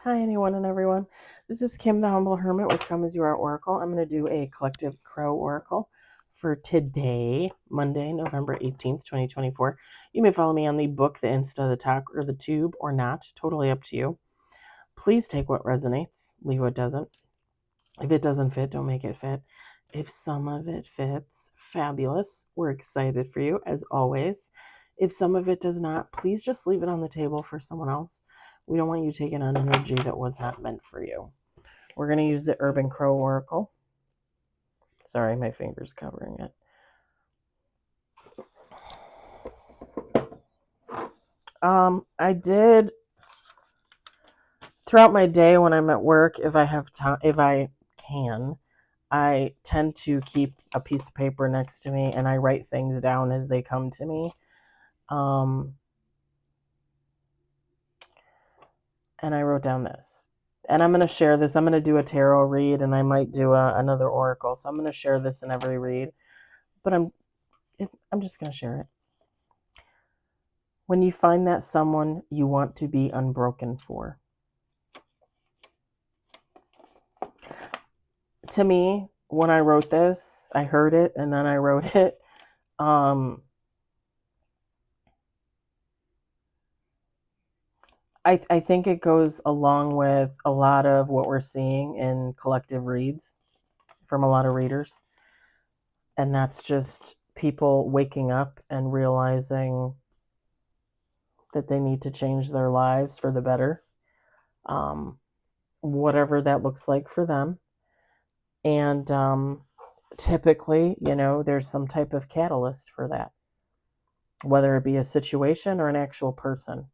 Hi, anyone and everyone. This is Kim, the Humble Hermit with Come As You Are Oracle. I'm going to do a collective crow oracle for today, Monday, November 18th, 2024. You may follow me on the book, the Insta, the talk, or the tube, or not. Totally up to you. Please take what resonates, leave what doesn't. If it doesn't fit, don't make it fit. If some of it fits, fabulous. We're excited for you, as always. If some of it does not, please just leave it on the table for someone else. We don't want you taking on energy that was not meant for you. We're going to use the Urban Crow Oracle. Sorry, my finger's covering it. I did throughout my day when I'm at work, if I have time, if I can, I tend to keep a piece of paper next to me and I write things down as they come to me. And I wrote down this. And I'm going to share this. I'm going to do a tarot read and I might do another oracle. So I'm going to share this in every read. But I'm just going to share it. When you find that someone you want to be unbroken for. To me, when I wrote this, I heard it and then I wrote it. I think it goes along with a lot of what we're seeing in collective reads from a lot of readers. And that's just people waking up and realizing that they need to change their lives for the better, whatever that looks like for them. And typically, there's some type of catalyst for that, whether it be a situation or an actual person.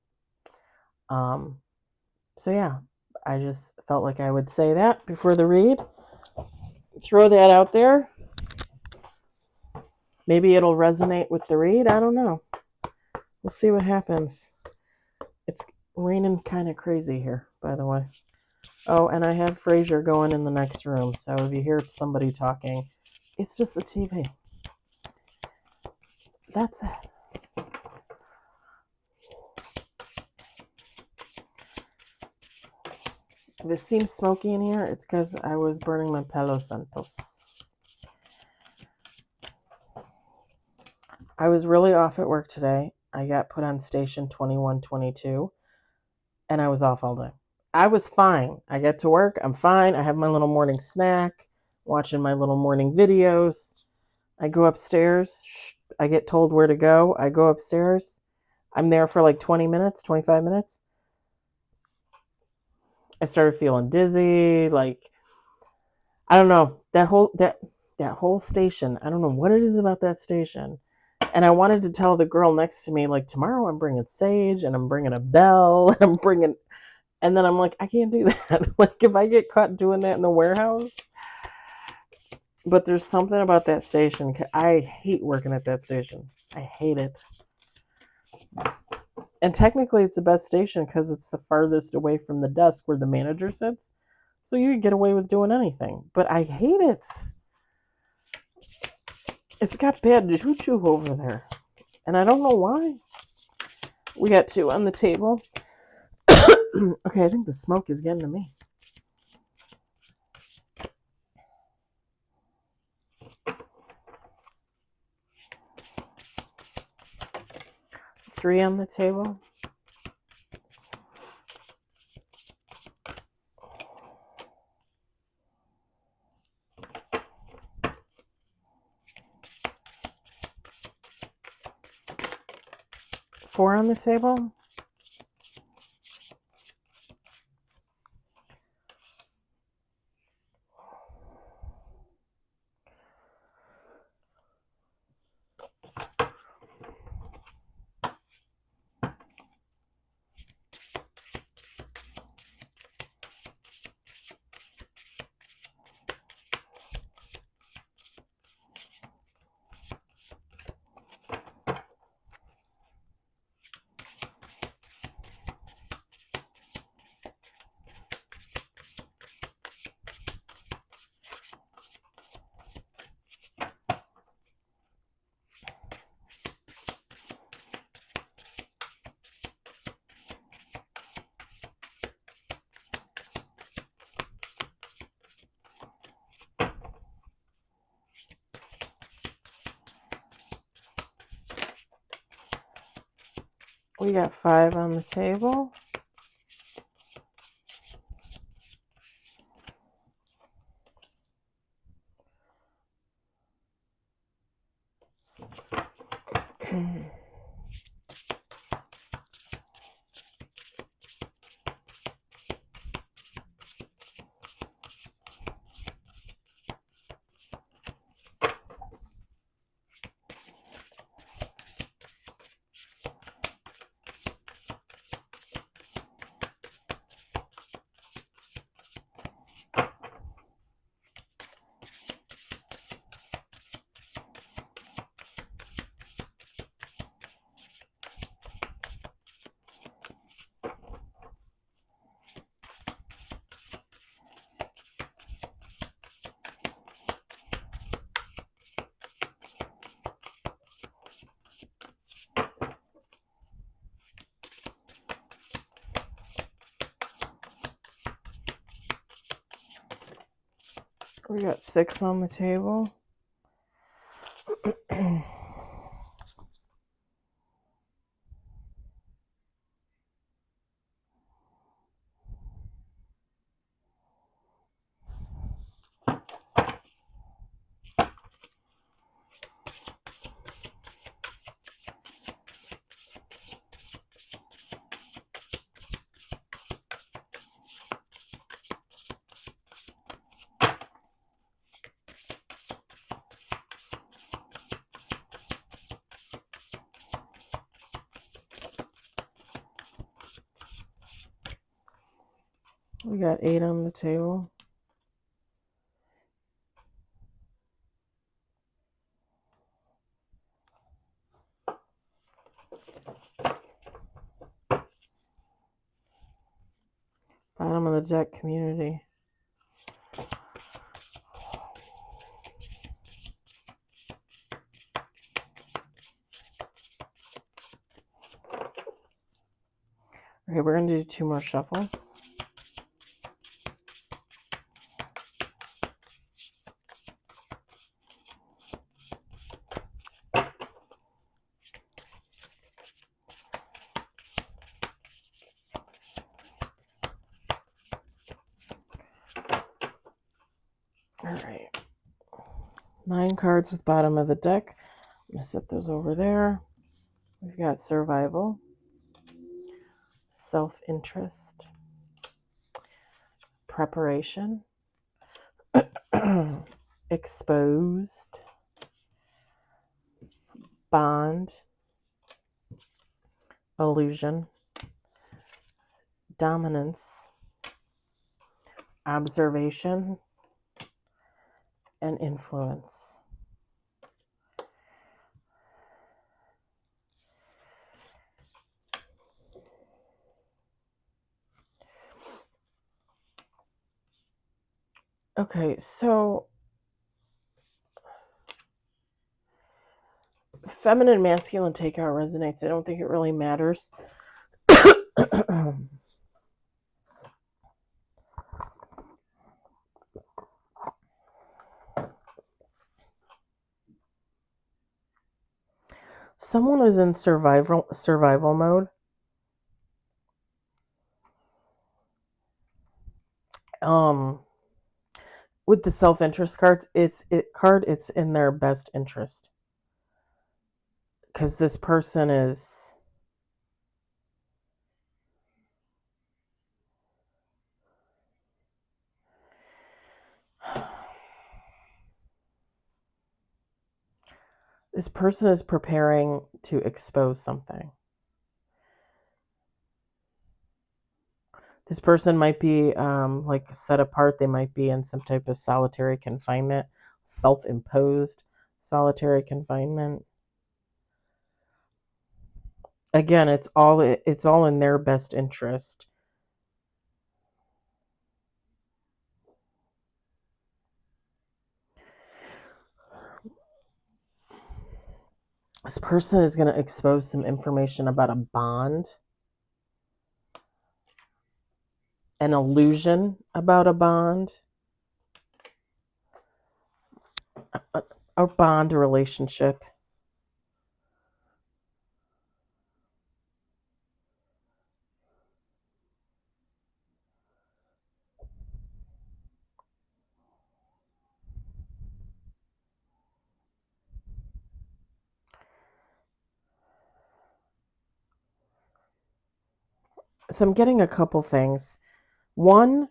So yeah, I just felt like I would say that before the read. Throw that out there. Maybe it'll resonate with the read. I don't know. We'll see what happens. It's raining kind of crazy here, by the way. Oh, and I have Frasier going in the next room, so if you hear somebody talking, it's just the TV. That's it. If it seems smoky in here, it's because I was burning my Palo Santos. I was really off at work today. I got put on station 2122, and I was off all day. I was fine. I get to work. I'm fine. I have my little morning snack, watching my little morning videos. I go upstairs. I get told where to go. I go upstairs. I'm there for like 20 minutes, 25 minutes. I started feeling dizzy. Like, I don't know. That whole station. I don't know what it is about that station. And I wanted to tell the girl next to me, like, tomorrow I'm bringing sage and I'm bringing a bell and I'm bringing. And then I'm like, I can't do that. Like, if I get caught doing that in the warehouse. But there's something about that station. I hate working at that station. I hate it. And technically, it's the best station because it's the farthest away from the desk where the manager sits. So you can get away with doing anything. But I hate it. It's got bad choo-choo over there. And I don't know why. We got 2 on the table. Okay, I think the smoke is getting to me. Three on the table. Four on the table. We got 5 on the table. We got 6 on the table. We got 8 on the table. Bottom of the deck, community. Okay, we're going to do 2 more shuffles. All right. 9 cards with bottom of the deck. I'm going to set those over there. We've got survival, self-interest, preparation, exposed, bond, illusion, dominance, observation, and influence. Okay, so feminine, masculine takeout resonates. I don't think it really matters. Someone is in survival mode. With the self-interest cards, it's in their best interest. Because this person is preparing to expose something. This person might be like set apart. They might be in some type of solitary confinement, self-imposed solitary confinement. Again, it's all in their best interest. This person is going to expose some information about a bond, an illusion about a bond, a bond relationship. So I'm getting a couple things. One,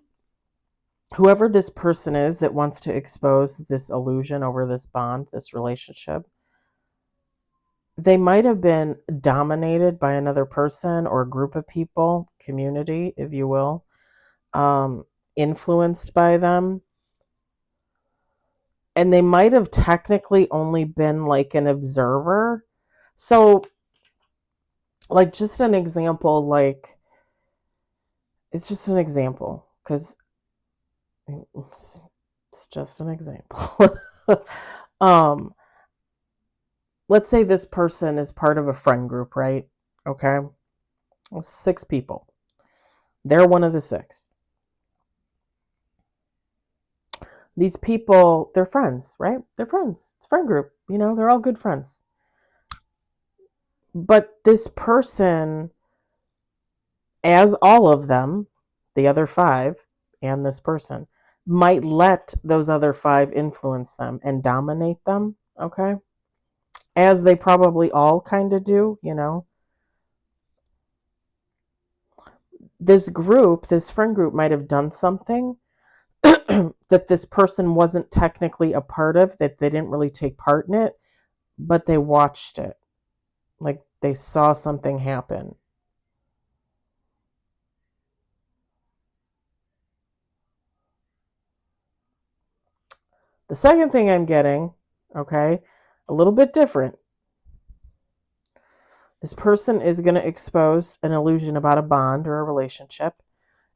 whoever this person is that wants to expose this illusion over this bond, this relationship, they might have been dominated by another person or a group of people, community, if you will, influenced by them. And they might have technically only been like an observer. So, like, just an example, like, it's just an example because it's just an example. um, let's say this person is part of a friend group, right? Okay. 6 people. They're one of the 6. These people, they're friends, right? They're friends. It's a friend group. They're all good friends. But this person, as all of them, the other 5 and this person, might let those other 5 influence them and dominate them, okay? As they probably all kind of do. This group, this friend group might have done something that this person wasn't technically a part of, that they didn't really take part in it, but they watched it. Like they saw something happen. The second thing I'm getting, okay, a little bit different. This person is going to expose an illusion about a bond or a relationship.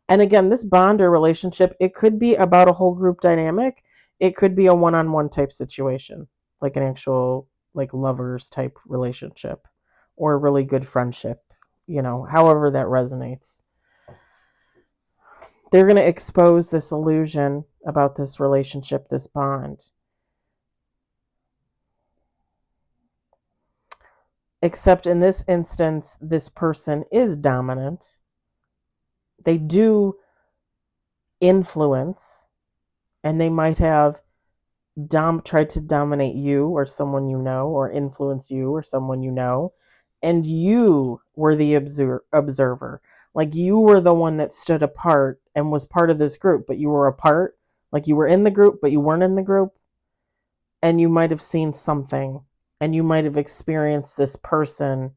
And again, this bond or relationship, it could be about a whole group dynamic. It could be a one-on-one type situation, like an actual like lovers type relationship or a really good friendship, however that resonates. They're going to expose this illusion about this relationship, this bond. Except in this instance, this person is dominant. They do influence, and they might have tried to dominate you or someone you know, or influence you or someone you know, and you were the observer. Like you were the one that stood apart and was part of this group, but you were apart. Like you were in the group, but you weren't in the group. And you might have seen something, and you might have experienced this person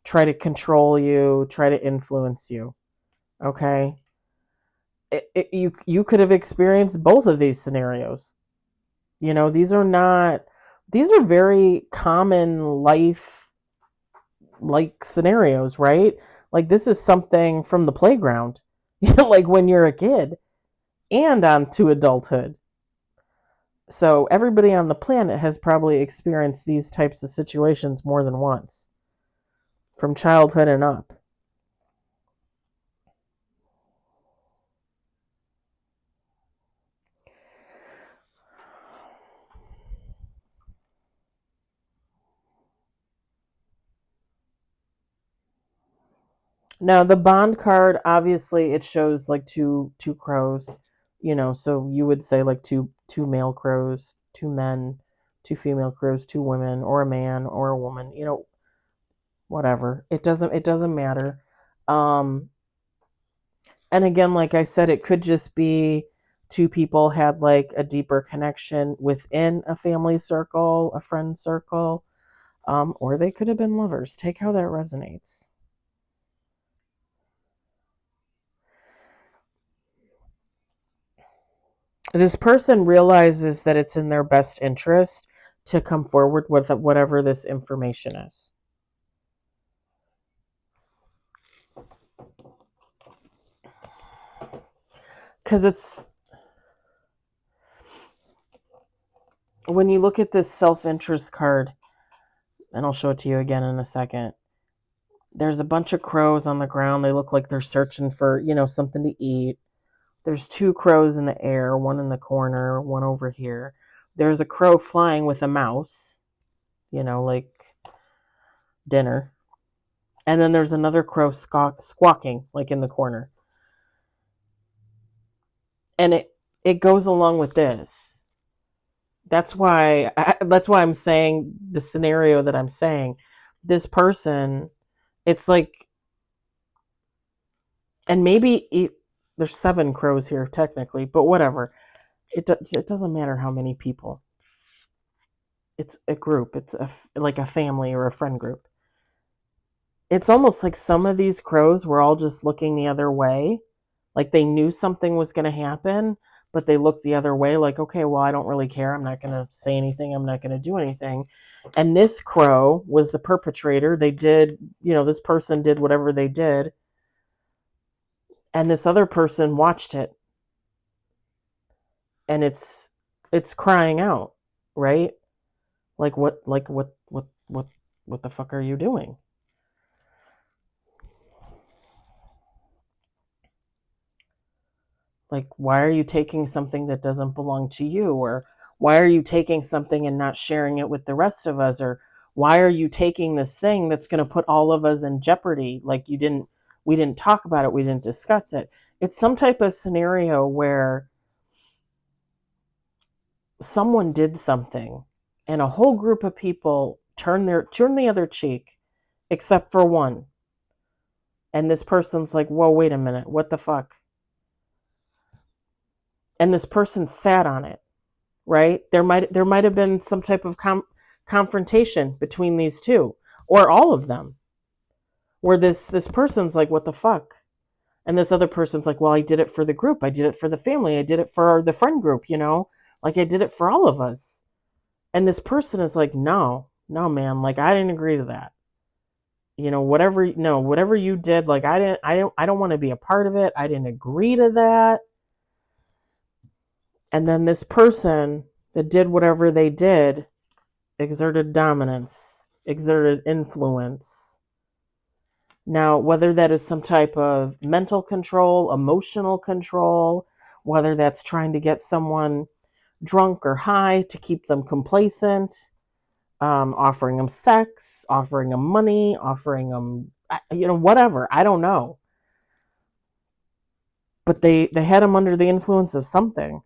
try to control you, try to influence you. Okay? You could have experienced both of these scenarios. These are very common life like scenarios, right? Like this is something from the playground, like when you're a kid and on to adulthood. So everybody on the planet has probably experienced these types of situations more than once, from childhood and up. Now the bond card, obviously, it shows like two crows, so you would say like two male crows, 2 men, 2 female crows, 2 women, or a man or a woman, whatever. It doesn't matter. Um, and again, like I said, it could just be 2 people had like a deeper connection within a family circle, a friend circle, or they could have been lovers. Take how that resonates. This person realizes that it's in their best interest to come forward with whatever this information is. Because it's, when you look at this self-interest card, and I'll show it to you again in a second, there's a bunch of crows on the ground. They look like they're searching for, something to eat. There's 2 crows in the air, one in the corner, one over here. There's a crow flying with a mouse, like dinner. And then there's another crow squawking, like in the corner. And it goes along with this. That's why I'm saying the scenario that I'm saying. This person, it's like And maybe there's 7 crows here technically, but whatever. It doesn't matter how many people. It's a group. It's like a family or a friend group. It's almost like some of these crows were all just looking the other way. Like they knew something was going to happen, but they looked the other way like, okay, well, I don't really care. I'm not going to say anything. I'm not going to do anything. And this crow was the perpetrator. They did, this person did whatever they did. And this other person watched it. And it's crying out, right? Like what the fuck are you doing? Like, why are you taking something that doesn't belong to you? Or why are you taking something and not sharing it with the rest of us? Or why are you taking this thing that's going to put all of us in jeopardy? Like we didn't talk about it. We didn't discuss it. It's some type of scenario where someone did something and a whole group of people turn the other cheek, except for one. And this person's like, whoa, wait a minute. What the fuck? And this person sat on it, right? There might have been some type of confrontation between these two, or all of them, where this person's like, what the fuck? And this other person's like, well, I did it for the group. I did it for the family. I did it for the friend group, like I did it for all of us. And this person is like, no, man, like I didn't agree to that. Whatever you did, like I don't want to be a part of it. I didn't agree to that. And then this person that did whatever they did exerted dominance, exerted influence. Now, whether that is some type of mental control, emotional control, whether that's trying to get someone drunk or high to keep them complacent, offering them sex, offering them money, offering them, whatever. I don't know. But they had them under the influence of something.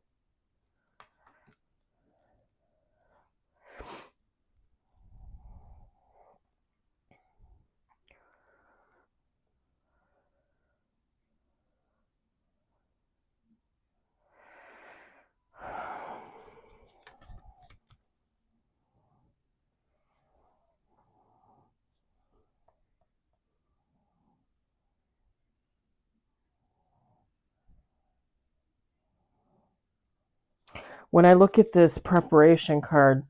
When I look at this preparation card,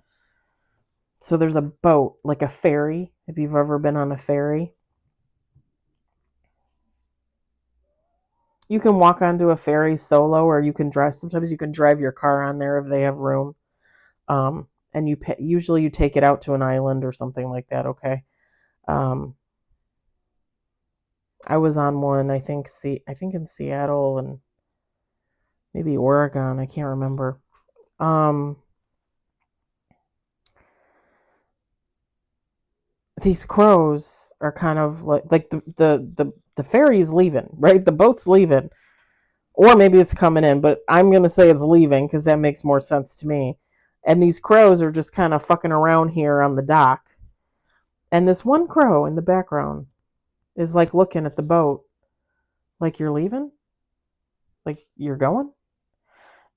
so there's a boat, like a ferry, if you've ever been on a ferry. You can walk onto a ferry solo, or sometimes you can drive your car on there if they have room. And usually you take it out to an island or something like that, okay? I was on one, I think in Seattle and maybe Oregon, I can't remember. These crows are kind of like the ferry's leaving, right? The boat's leaving, or maybe it's coming in, but I'm gonna say it's leaving because that makes more sense to me. And these crows are just kind of fucking around here on the dock, and this one crow in the background is like looking at the boat, like, you're leaving, like you're going.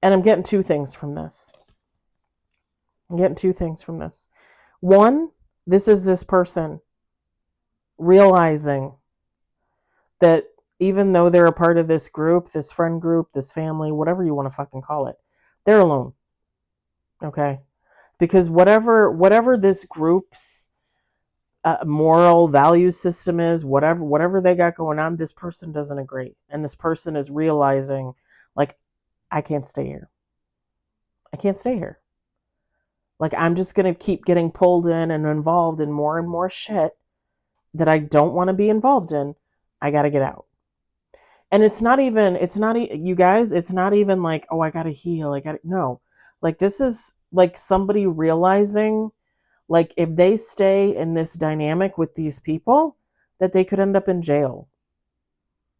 And I'm getting two things from this. One, this is this person realizing that even though they're a part of this group, this friend group, this family, whatever you want to fucking call it, they're alone. Okay? Because whatever this group's moral value system is, whatever they got going on, this person doesn't agree. And this person is realizing, like, I can't stay here. Like, I'm just going to keep getting pulled in and involved in more and more shit that I don't want to be involved in. I got to get out. And it's not you guys, it's not even like, oh, I got to heal. No. Like, this is like somebody realizing, like, if they stay in this dynamic with these people, that they could end up in jail.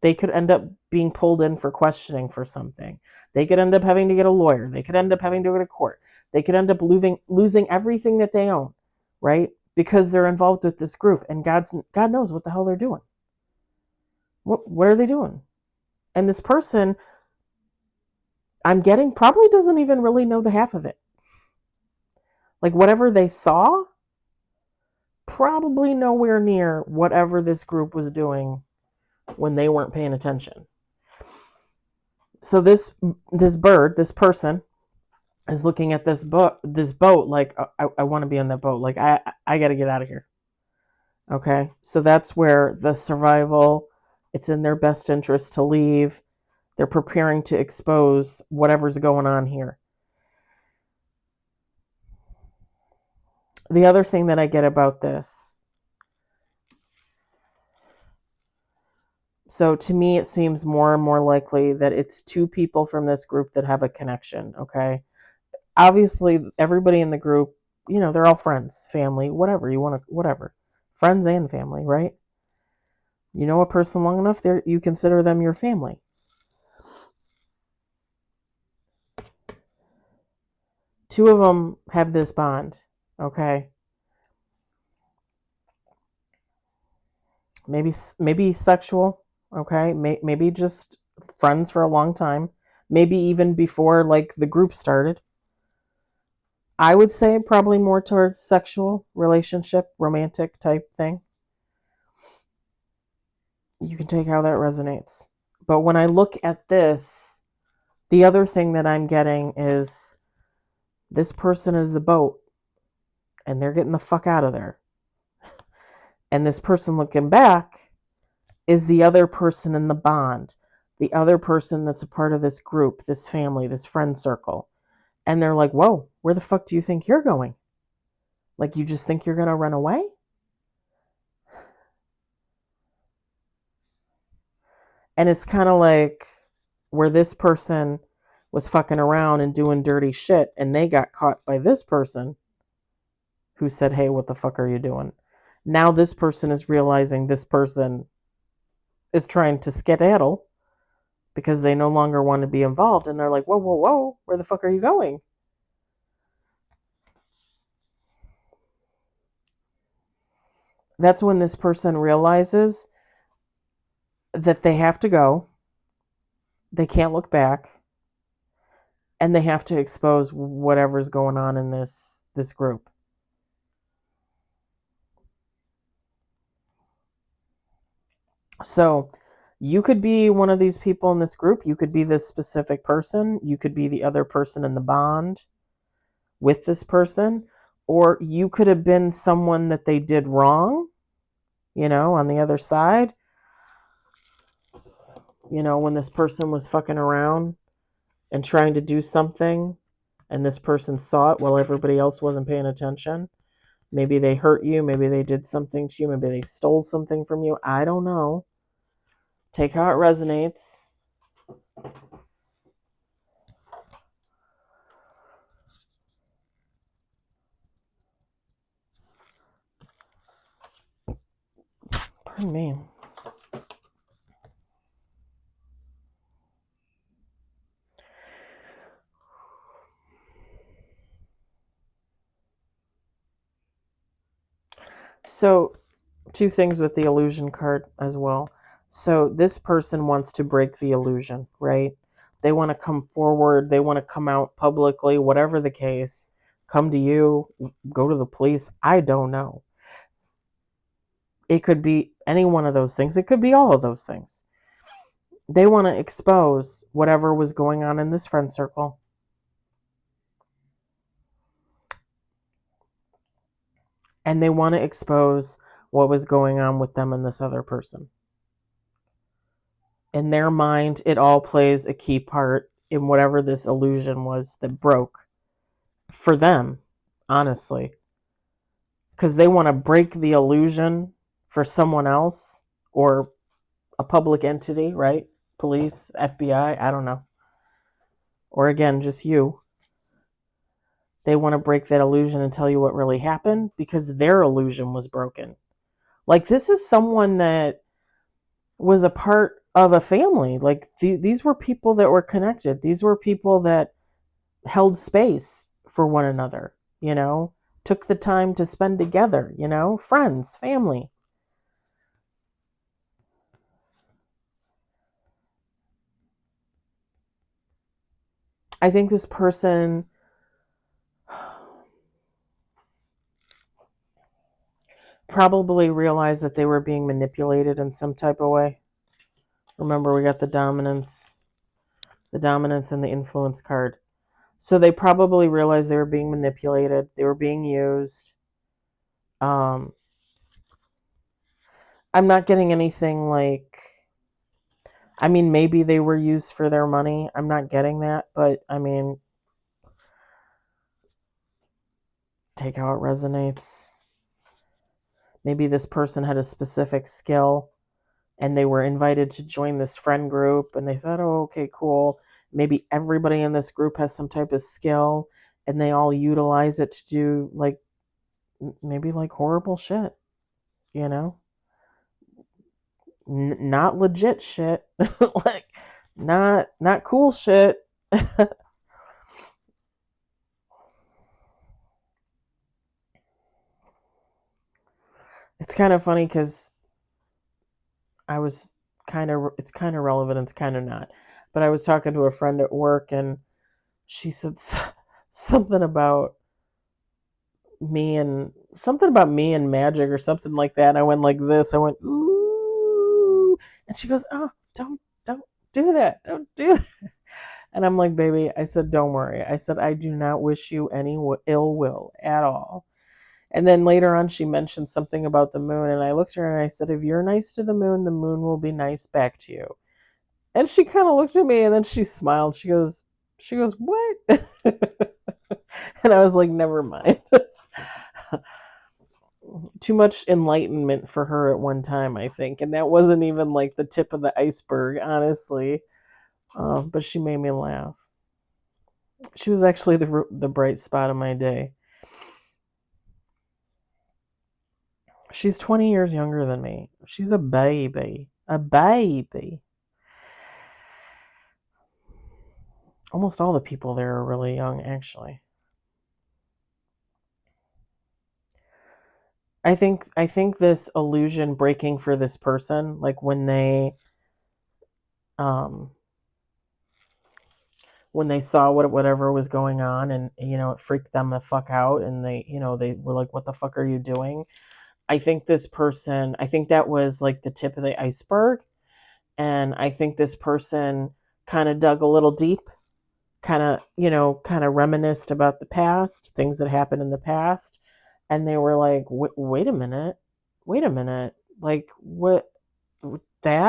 They could end up being pulled in for questioning for something. They could end up having to get a lawyer. They could end up having to go to court. They could end up losing everything that they own, right? Because they're involved with this group, and God knows what the hell they're doing. What are they doing? And this person I'm getting probably doesn't even really know the half of it. Like whatever they saw, probably nowhere near whatever this group was doing when they weren't paying attention. So this person is looking at this boat like I want to be on that boat. Like I got to get out of here. Okay? So that's where the survival, it's in their best interest to leave. They're preparing to expose whatever's going on here. The other thing that I get about this, so to me, it seems more and more likely that it's two people from this group that have a connection, okay? Obviously, everybody in the group, they're all friends, family, whatever you want to, whatever. Friends and family, right? You know a person long enough, you consider them your family. Two of them have this bond, okay? Maybe sexual, okay? Maybe just friends for a long time. Maybe even before like the group started. I would say probably more towards sexual relationship, romantic type thing. You can take how that resonates. But when I look at this, the other thing that I'm getting is this person is the boat and they're getting the fuck out of there. And this person looking back is the other person in the bond, the other person that's a part of this group, this family, this friend circle. And they're like, whoa, where the fuck do you think you're going? Like, you just think you're going to run away? And it's kind of like where this person was fucking around and doing dirty shit and they got caught by this person who said, hey, what the fuck are you doing? Now this person is realizing this person is trying to skedaddle because they no longer want to be involved. And they're like, whoa, whoa, whoa, where the fuck are you going? That's when this person realizes that they have to go. They can't look back. And they have to expose whatever's going on in this group. So you could be one of these people in this group. You could be this specific person. You could be the other person in the bond with this person. Or you could have been someone that they did wrong, on the other side. When this person was fucking around and trying to do something and this person saw it while everybody else wasn't paying attention. Maybe they hurt you. Maybe they did something to you. Maybe they stole something from you. I don't know. Take how it resonates. Pardon me. So, two things with the illusion card as well. So, this person wants to break the illusion, right? They want to come forward. They want to come out publicly, whatever the case. Come to you, go to the police. I don't know. It could be any one of those things. It could be all of those things. They want to expose whatever was going on in this friend circle. And they want to expose what was going on with them and this other person. In their mind, it all plays a key part in whatever this illusion was that broke for them, honestly. Because they want to break the illusion for someone else or a public entity, right? Police, FBI, I don't know. Or again, just you. They want to break that illusion and tell you what really happened because their illusion was broken. Like, this is someone that was a part of a family. Like, these were people that were connected. These were people that held space for one another, took the time to spend together, friends, family. I think this person probably realized that they were being manipulated in some type of way. Remember, we got the dominance and the influence card. So they probably realized they were being manipulated. They were being used. I'm not getting anything like, I mean, maybe they were used for their money. I'm not getting that, but I mean, take how it resonates. Maybe this person had a specific skill and they were invited to join this friend group and they thought, oh, okay, cool. Maybe everybody in this group has some type of skill and they all utilize it to do like maybe like horrible shit, you know? Not legit shit. Like not cool shit. It's kind of funny cuz it's kind of relevant, it's kind of not. But I was talking to a friend at work and she said something about me and magic or something like that. And I went like this. I went, ooh. And she goes, oh, don't do that. Don't do that. And I'm like, baby, I said, don't worry. I said, I do not wish you any ill will at all. And then later on, she mentioned something about the moon. And I looked at her and I said, if you're nice to the moon will be nice back to you. And she kind of looked at me and then she smiled. She goes, what? And I was like, never mind. Too much enlightenment for her at one time, I think. And that wasn't even like the tip of the iceberg, honestly. But she made me laugh. She was actually the bright spot of my day. She's 20 years younger than me. She's a baby. A baby. Almost all the people there are really young, actually. I think this illusion breaking for this person, like when they saw whatever was going on, and it freaked them the fuck out, and they were like, what the fuck are you doing? I think that was like the tip of the iceberg, and I think this person kind of dug a little deep, kind of reminisced about the past, things that happened in the past, and they were like, wait a minute, like what,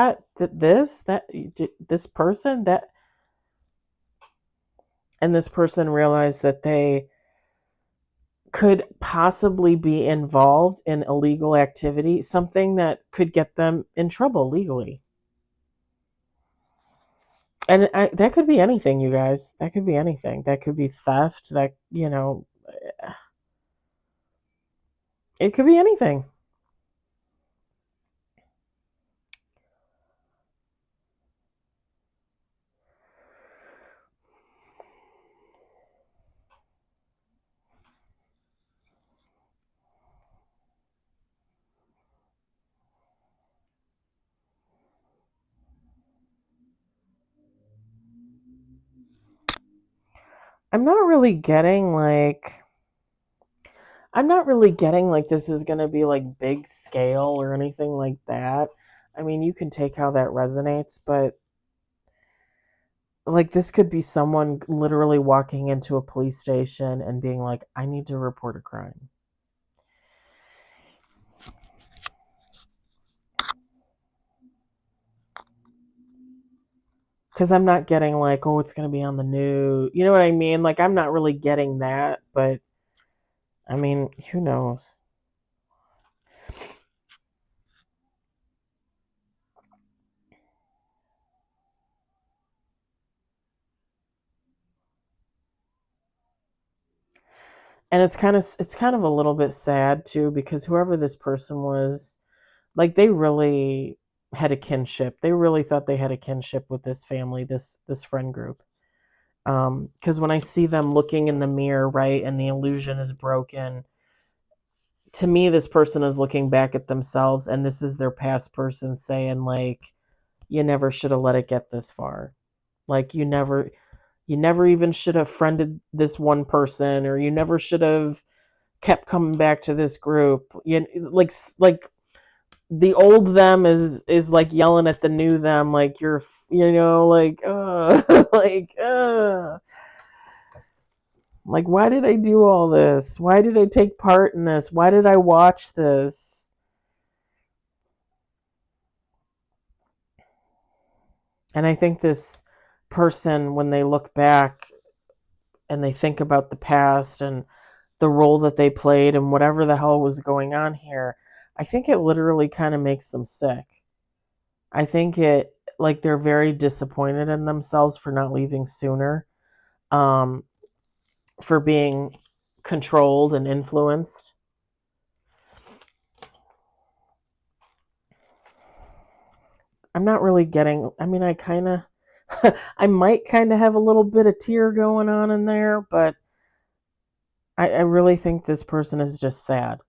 this person that, and this person realized that they could possibly be involved in illegal activity, something that could get them in trouble legally. And that could be anything, you guys. That could be anything. That could be theft. It could be anything. I'm not really getting like this is going to be like big scale or anything like that. I mean, you can take how that resonates, but like this could be someone literally walking into a police station and being like, I need to report a crime. Because I'm not getting like, oh, it's going to be on the news. You know what I mean? Like, I'm not really getting that, but I mean, who knows? And it's kind of a little bit sad too, because whoever this person was, like, they really had a kinship. They really thought they had a kinship with this family, this friend group. Because when I see them looking in the mirror, right, and the illusion is broken, to me, this person is looking back at themselves, and this is their past person saying, like, you never should have let it get this far. Like, You never even should have friended this one person, or you never should have kept coming back to this group. Like the old them is like yelling at the new them, like like like, why did I do all this? Why did I take part in this? Why did I watch this? And I think this person, when they look back and they think about the past and the role that they played and whatever the hell was going on here, I think it literally kind of makes them sick. I think like they're very disappointed in themselves for not leaving sooner, um, for being controlled and influenced. I'm not really getting, I mean, I kind of, I might kind of have a little bit of tear going on in there, but I really think this person is just sad,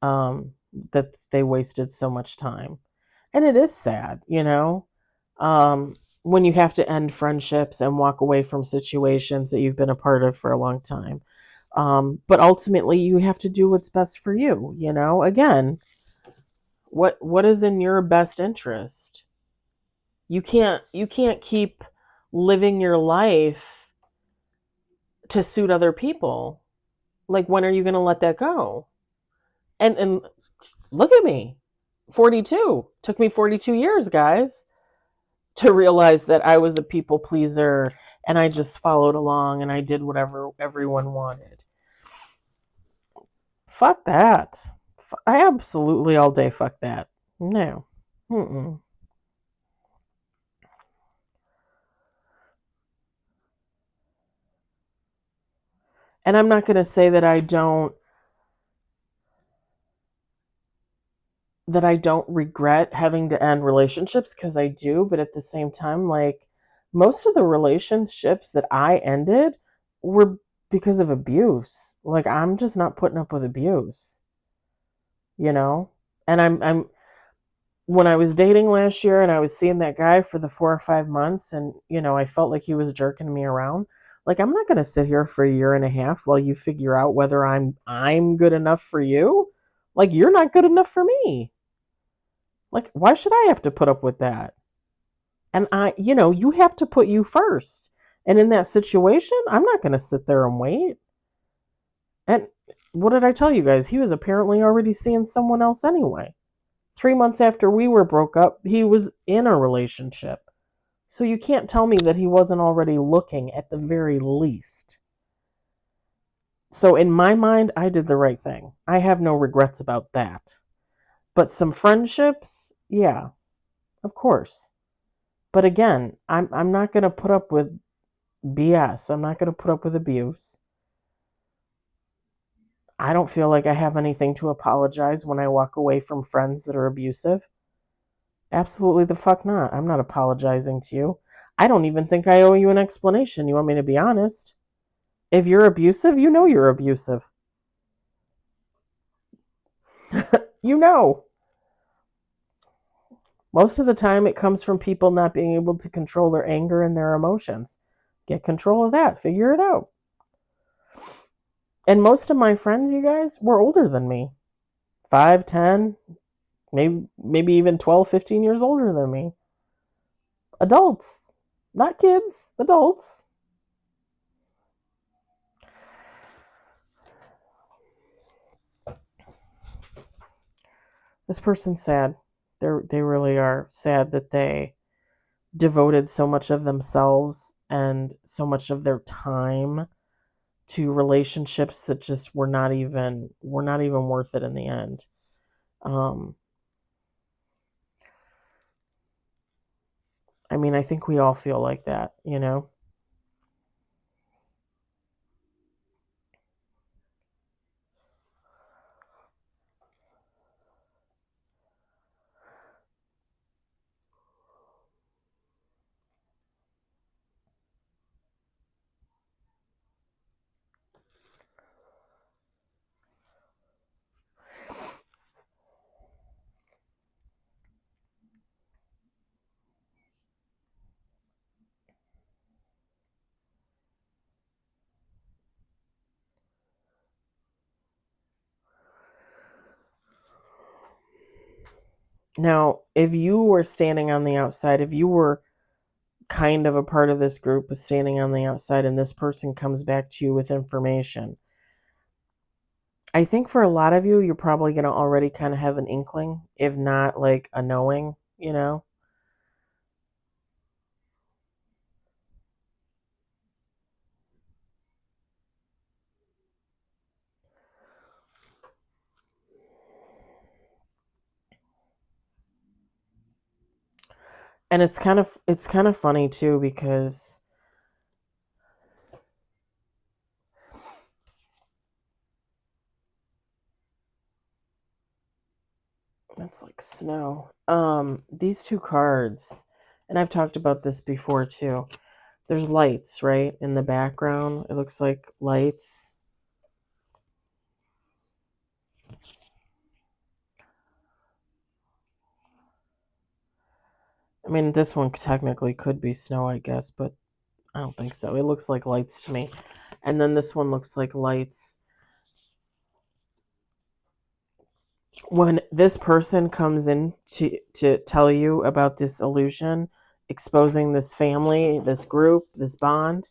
that they wasted so much time. And it is sad, when you have to end friendships and walk away from situations that you've been a part of for a long time. But ultimately, you have to do what's best for you. Again, what is in your best interest? You can't keep living your life to suit other people. Like, when are you going to let that go? And look at me, 42. Took me 42 years, guys, to realize that I was a people pleaser and I just followed along and I did whatever everyone wanted. Fuck that. I absolutely all day fuck that. No. Mm-mm. And I'm not going to say that I don't regret having to end relationships, because I do, but at the same time, like, most of the relationships that I ended were because of abuse. Like, I'm just not putting up with abuse, you know? And I'm when I was dating last year and I was seeing that guy for the 4 or 5 months, and I felt like he was jerking me around. Like, I'm not going to sit here for a year and a half while you figure out whether I'm good enough for you. Like, you're not good enough for me. Like, why should I have to put up with that? And you have to put you first. And in that situation, I'm not going to sit there and wait. And what did I tell you guys? He was apparently already seeing someone else anyway. 3 months after we were broke up, he was in a relationship. So you can't tell me that he wasn't already looking at the very least. So in my mind, I did the right thing. I have no regrets about that. But some friendships, yeah, of course. But again, I'm not going to put up with BS. I'm not going to put up with abuse. I don't feel like I have anything to apologize when I walk away from friends that are abusive. Absolutely the fuck not. I'm not apologizing to you. I don't even think I owe you an explanation. You want me to be honest? If you're abusive, you know you're abusive. You know. Most of the time, it comes from people not being able to control their anger and their emotions. Get control of that. Figure it out. And most of my friends, you guys, were older than me. 5, 10, maybe even 12, 15 years older than me. Adults. Not kids, adults. This person's sad. They really are sad that they devoted so much of themselves and so much of their time to relationships that just were not even worth it in the end. Um, I mean, I think we all feel like that. Now, if you were standing on the outside, if you were kind of a part of this group but standing on the outside and this person comes back to you with information, I think for a lot of you, you're probably going to already kind of have an inkling, if not like a knowing, you know? And it's kind of funny too because that's like snow. These two cards, and I've talked about this before too. There's lights, right? In the background. It looks like lights. I mean, this one technically could be snow, I guess, but I don't think so. It looks like lights to me. And then this one looks like lights. When this person comes in to tell you about this illusion, exposing this family, this group, this bond,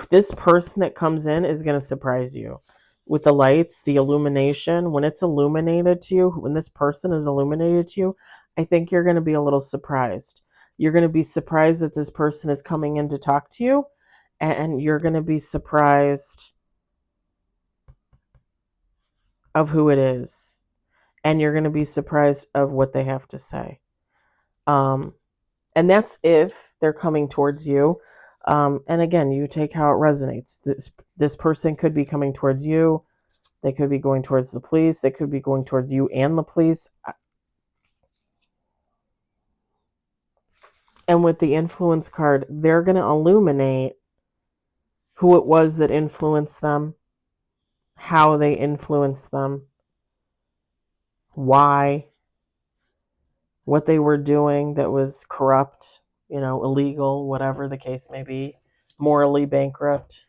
this person that comes in is going to surprise you with the lights, the illumination. When it's illuminated to you, when this person is illuminated to you, I think you're going to be a little surprised. You're going to be surprised that this person is coming in to talk to you, and you're going to be surprised of who it is, and you're going to be surprised of what they have to say. Um, and that's if they're coming towards you. And again, you take how it resonates. This person could be coming towards you. They could be going towards the police. They could be going towards you and the police. And with the influence card, they're going to illuminate who it was that influenced them, how they influenced them, why, what they were doing that was corrupt, illegal, whatever the case may be, morally bankrupt.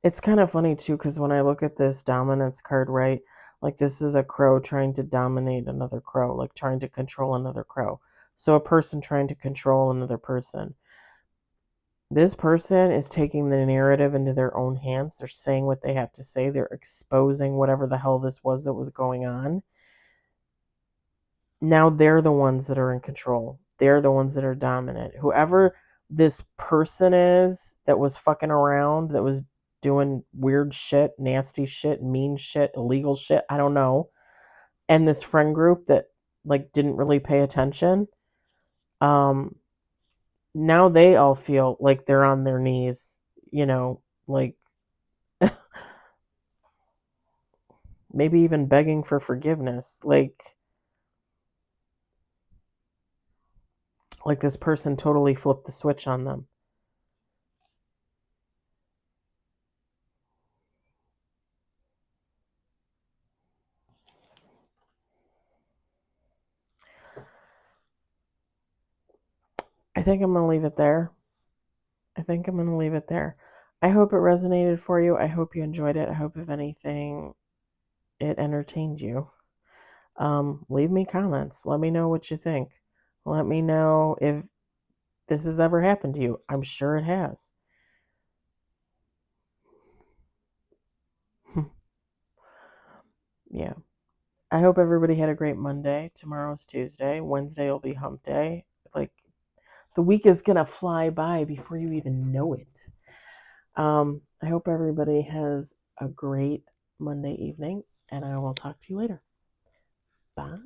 It's kind of funny too, because when I look at this dominance card, right, like this is a crow trying to dominate another crow, like trying to control another crow. So a person trying to control another person. This person is taking the narrative into their own hands. They're saying what they have to say. They're exposing whatever the hell this was that was going on. Now they're the ones that are in control. They're the ones that are dominant. Whoever this person is that was fucking around, that was doing weird shit, nasty shit, mean shit, illegal shit, I don't know. And this friend group that like didn't really pay attention. Now they all feel like they're on their knees, like maybe even begging for forgiveness. Like this person totally flipped the switch on them. I think I'm going to leave it there. I hope it resonated for you. I hope you enjoyed it. I hope, if anything, it entertained you. Leave me comments. Let me know what you think. Let me know if this has ever happened to you. I'm sure it has. Yeah. I hope everybody had a great Monday. Tomorrow's Tuesday. Wednesday will be hump day. Like, the week is going to fly by before you even know it. I hope everybody has a great Monday evening, and I will talk to you later. Bye.